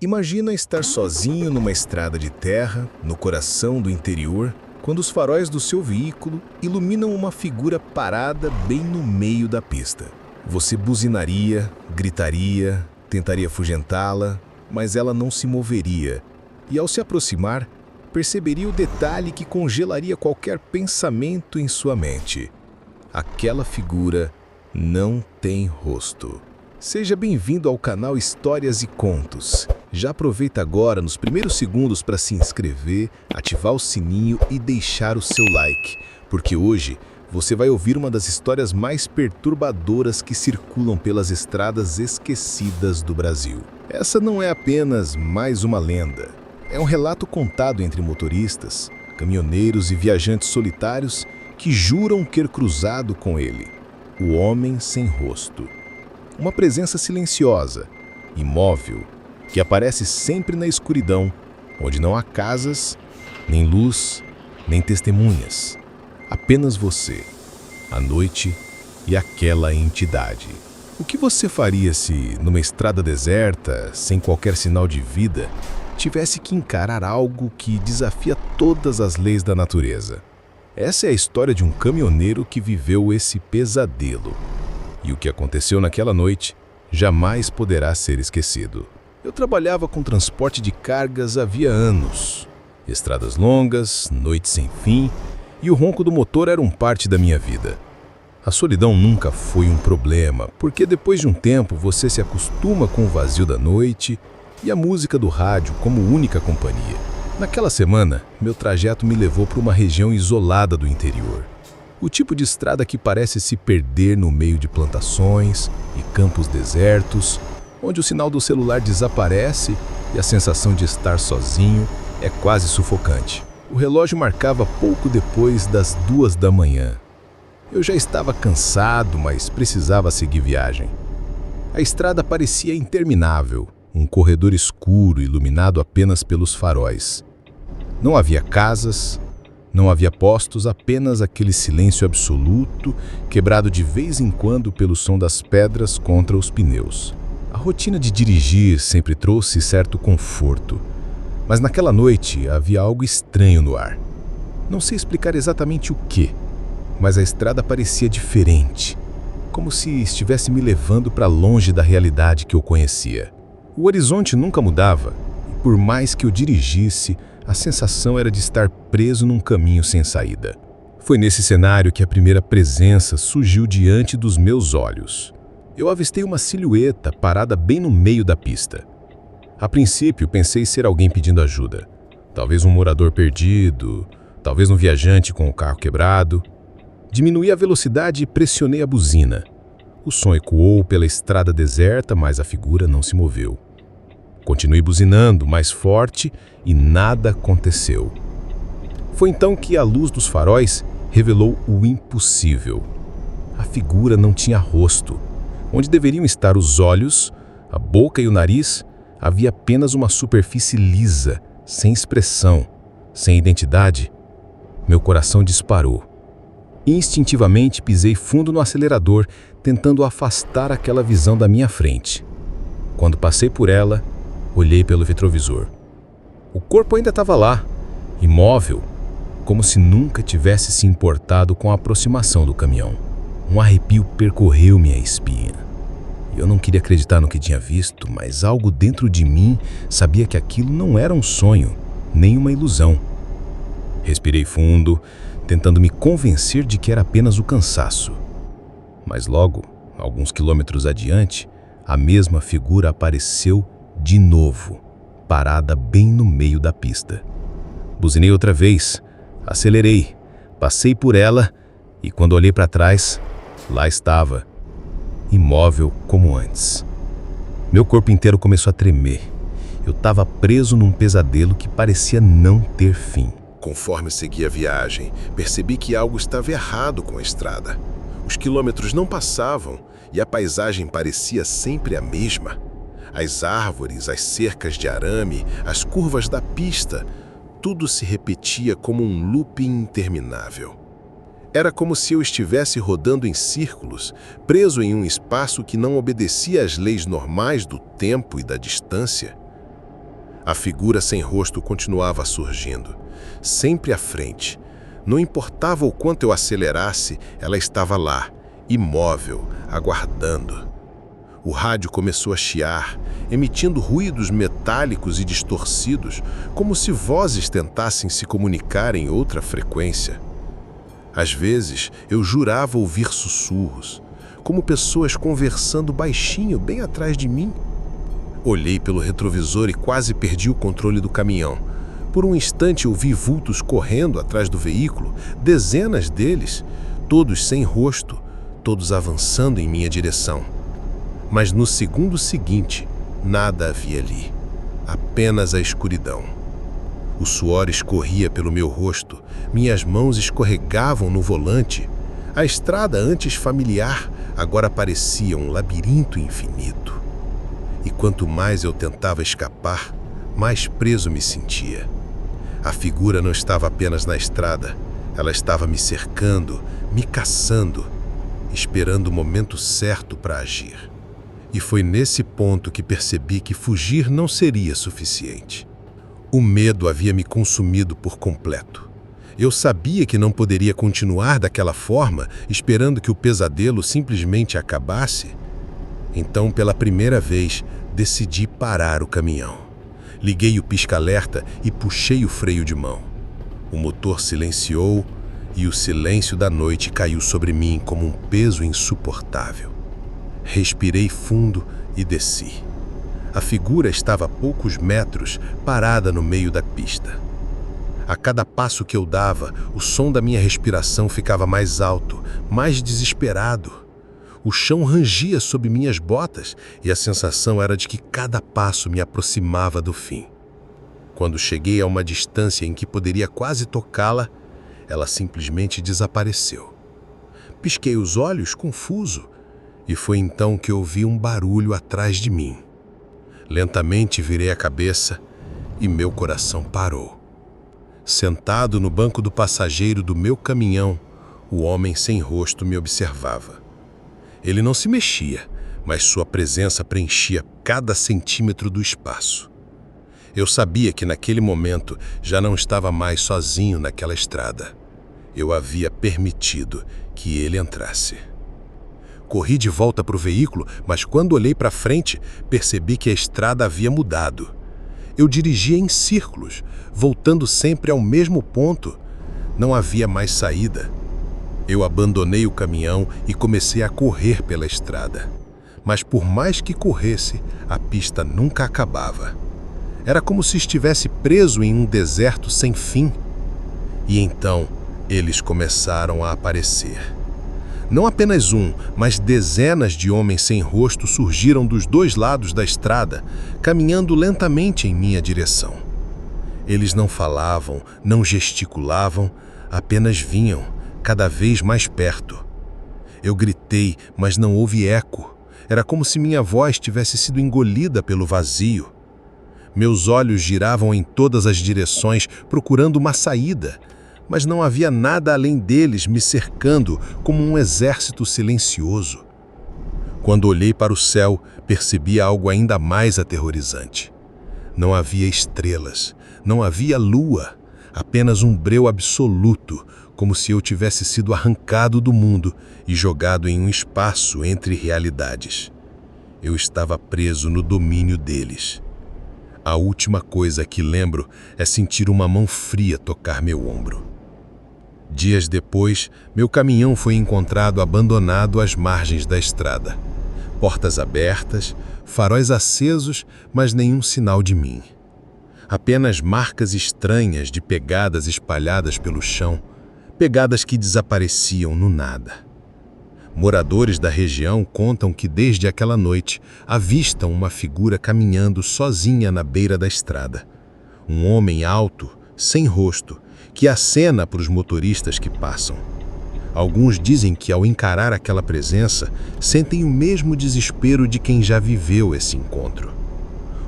Imagina estar sozinho numa estrada de terra, no coração do interior, quando os faróis do seu veículo iluminam uma figura parada bem no meio da pista. Você buzinaria, gritaria, tentaria afugentá-la, mas ela não se moveria. E ao se aproximar, perceberia o detalhe que congelaria qualquer pensamento em sua mente. Aquela figura não tem rosto. Seja bem-vindo ao canal Histórias e Contos. Já aproveita agora, nos primeiros segundos, para se inscrever, ativar o sininho e deixar o seu like, porque hoje você vai ouvir uma das histórias mais perturbadoras que circulam pelas estradas esquecidas do Brasil. Essa não é apenas mais uma lenda. É um relato contado entre motoristas, caminhoneiros e viajantes solitários que juram ter cruzado com ele, o Homem Sem Rosto. Uma presença silenciosa, imóvel, que aparece sempre na escuridão, onde não há casas, nem luz, nem testemunhas. Apenas você, a noite e aquela entidade. O que você faria se, numa estrada deserta, sem qualquer sinal de vida, tivesse que encarar algo que desafia todas as leis da natureza? Essa é a história de um caminhoneiro que viveu esse pesadelo. E o que aconteceu naquela noite jamais poderá ser esquecido. Eu trabalhava com transporte de cargas havia anos. Estradas longas, noites sem fim, e o ronco do motor eram parte da minha vida. A solidão nunca foi um problema, porque depois de um tempo você se acostuma com o vazio da noite e a música do rádio como única companhia. Naquela semana, meu trajeto me levou para uma região isolada do interior. O tipo de estrada que parece se perder no meio de plantações e campos desertos, onde o sinal do celular desaparece e a sensação de estar sozinho é quase sufocante. O relógio marcava pouco depois das 2 da manhã. Eu já estava cansado, mas precisava seguir viagem. A estrada parecia interminável, um corredor escuro iluminado apenas pelos faróis. Não havia casas, não havia postos, apenas aquele silêncio absoluto, quebrado de vez em quando pelo som das pedras contra os pneus. A rotina de dirigir sempre trouxe certo conforto, mas naquela noite havia algo estranho no ar. Não sei explicar exatamente o que, mas a estrada parecia diferente, como se estivesse me levando para longe da realidade que eu conhecia. O horizonte nunca mudava, e por mais que eu dirigisse, a sensação era de estar preso num caminho sem saída. Foi nesse cenário que a primeira presença surgiu diante dos meus olhos. Eu avistei uma silhueta parada bem no meio da pista. A princípio, pensei ser alguém pedindo ajuda. Talvez um morador perdido, talvez um viajante com o carro quebrado. Diminuí a velocidade e pressionei a buzina. O som ecoou pela estrada deserta, mas a figura não se moveu. Continuei buzinando mais forte e nada aconteceu. Foi então que a luz dos faróis revelou o impossível. A figura não tinha rosto. Onde deveriam estar os olhos, a boca e o nariz, havia apenas uma superfície lisa, sem expressão, sem identidade. Meu coração disparou. Instintivamente pisei fundo no acelerador, tentando afastar aquela visão da minha frente. Quando passei por ela, olhei pelo retrovisor. O corpo ainda estava lá, imóvel, como se nunca tivesse se importado com a aproximação do caminhão. Um arrepio percorreu minha espinha. Eu não queria acreditar no que tinha visto, mas algo dentro de mim sabia que aquilo não era um sonho, nem uma ilusão. Respirei fundo, tentando me convencer de que era apenas o cansaço. Mas logo, alguns quilômetros adiante, a mesma figura apareceu de novo, parada bem no meio da pista. Buzinei outra vez, acelerei, passei por ela e quando olhei para trás, lá estava, imóvel como antes. Meu corpo inteiro começou a tremer. Eu estava preso num pesadelo que parecia não ter fim. Conforme segui a viagem, percebi que algo estava errado com a estrada. Os quilômetros não passavam e a paisagem parecia sempre a mesma. As árvores, as cercas de arame, as curvas da pista, tudo se repetia como um looping interminável. Era como se eu estivesse rodando em círculos, preso em um espaço que não obedecia às leis normais do tempo e da distância. A figura sem rosto continuava surgindo, sempre à frente. Não importava o quanto eu acelerasse, ela estava lá, imóvel, aguardando. O rádio começou a chiar, emitindo ruídos metálicos e distorcidos, como se vozes tentassem se comunicar em outra frequência. Às vezes, eu jurava ouvir sussurros, como pessoas conversando baixinho bem atrás de mim. Olhei pelo retrovisor e quase perdi o controle do caminhão. Por um instante eu vi vultos correndo atrás do veículo, dezenas deles, todos sem rosto, todos avançando em minha direção. Mas no segundo seguinte, nada havia ali, apenas a escuridão. O suor escorria pelo meu rosto, minhas mãos escorregavam no volante. A estrada, antes familiar, agora parecia um labirinto infinito. E quanto mais eu tentava escapar, mais preso me sentia. A figura não estava apenas na estrada, ela estava me cercando, me caçando, esperando o momento certo para agir. E foi nesse ponto que percebi que fugir não seria suficiente. O medo havia me consumido por completo. Eu sabia que não poderia continuar daquela forma, esperando que o pesadelo simplesmente acabasse. Então, pela primeira vez, decidi parar o caminhão. Liguei o pisca-alerta e puxei o freio de mão. O motor silenciou e o silêncio da noite caiu sobre mim como um peso insuportável. Respirei fundo e desci. A figura estava a poucos metros, parada no meio da pista. A cada passo que eu dava, o som da minha respiração ficava mais alto, mais desesperado. O chão rangia sob minhas botas e a sensação era de que cada passo me aproximava do fim. Quando cheguei a uma distância em que poderia quase tocá-la, ela simplesmente desapareceu. Pisquei os olhos, confuso, e foi então que ouvi um barulho atrás de mim. Lentamente virei a cabeça e meu coração parou. Sentado no banco do passageiro do meu caminhão, o homem sem rosto me observava. Ele não se mexia, mas sua presença preenchia cada centímetro do espaço. Eu sabia que naquele momento já não estava mais sozinho naquela estrada. Eu havia permitido que ele entrasse. Corri de volta para o veículo, mas quando olhei para frente, percebi que a estrada havia mudado. Eu dirigia em círculos, voltando sempre ao mesmo ponto. Não havia mais saída. Eu abandonei o caminhão e comecei a correr pela estrada. Mas por mais que corresse, a pista nunca acabava. Era como se estivesse preso em um deserto sem fim. E então, eles começaram a aparecer. Não apenas um, mas dezenas de homens sem rosto surgiram dos dois lados da estrada, caminhando lentamente em minha direção. Eles não falavam, não gesticulavam, apenas vinham, cada vez mais perto. Eu gritei, mas não houve eco. Era como se minha voz tivesse sido engolida pelo vazio. Meus olhos giravam em todas as direções, procurando uma saída, mas não havia nada além deles me cercando como um exército silencioso. Quando olhei para o céu, percebi algo ainda mais aterrorizante. Não havia estrelas, não havia lua, apenas um breu absoluto, como se eu tivesse sido arrancado do mundo e jogado em um espaço entre realidades. Eu estava preso no domínio deles. A última coisa que lembro é sentir uma mão fria tocar meu ombro. Dias depois, meu caminhão foi encontrado abandonado às margens da estrada. Portas abertas, faróis acesos, mas nenhum sinal de mim. Apenas marcas estranhas de pegadas espalhadas pelo chão, pegadas que desapareciam no nada. Moradores da região contam que desde aquela noite avistam uma figura caminhando sozinha na beira da estrada. Um homem alto, sem rosto, que acena para os motoristas que passam. Alguns dizem que ao encarar aquela presença, sentem o mesmo desespero de quem já viveu esse encontro.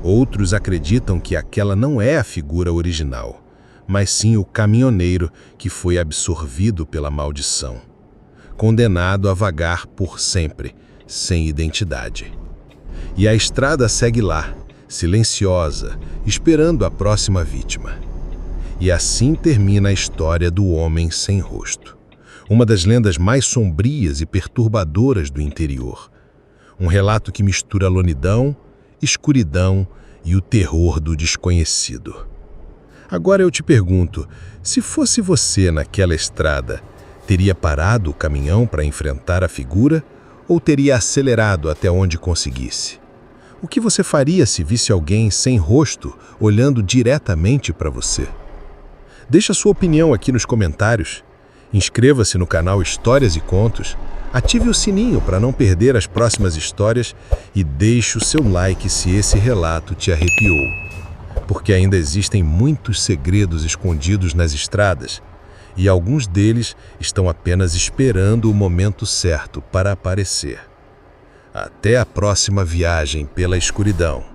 Outros acreditam que aquela não é a figura original, mas sim o caminhoneiro que foi absorvido pela maldição, condenado a vagar por sempre, sem identidade. E a estrada segue lá, silenciosa, esperando a próxima vítima. E assim termina a história do Homem Sem Rosto, uma das lendas mais sombrias e perturbadoras do interior. Um relato que mistura lonidão, escuridão e o terror do desconhecido. Agora eu te pergunto, se fosse você naquela estrada, teria parado o caminhão para enfrentar a figura ou teria acelerado até onde conseguisse? O que você faria se visse alguém sem rosto olhando diretamente para você? Deixe a sua opinião aqui nos comentários. Inscreva-se no canal Histórias e Contos, ative o sininho para não perder as próximas histórias e deixe o seu like se esse relato te arrepiou. Porque ainda existem muitos segredos escondidos nas estradas e alguns deles estão apenas esperando o momento certo para aparecer. Até a próxima viagem pela escuridão.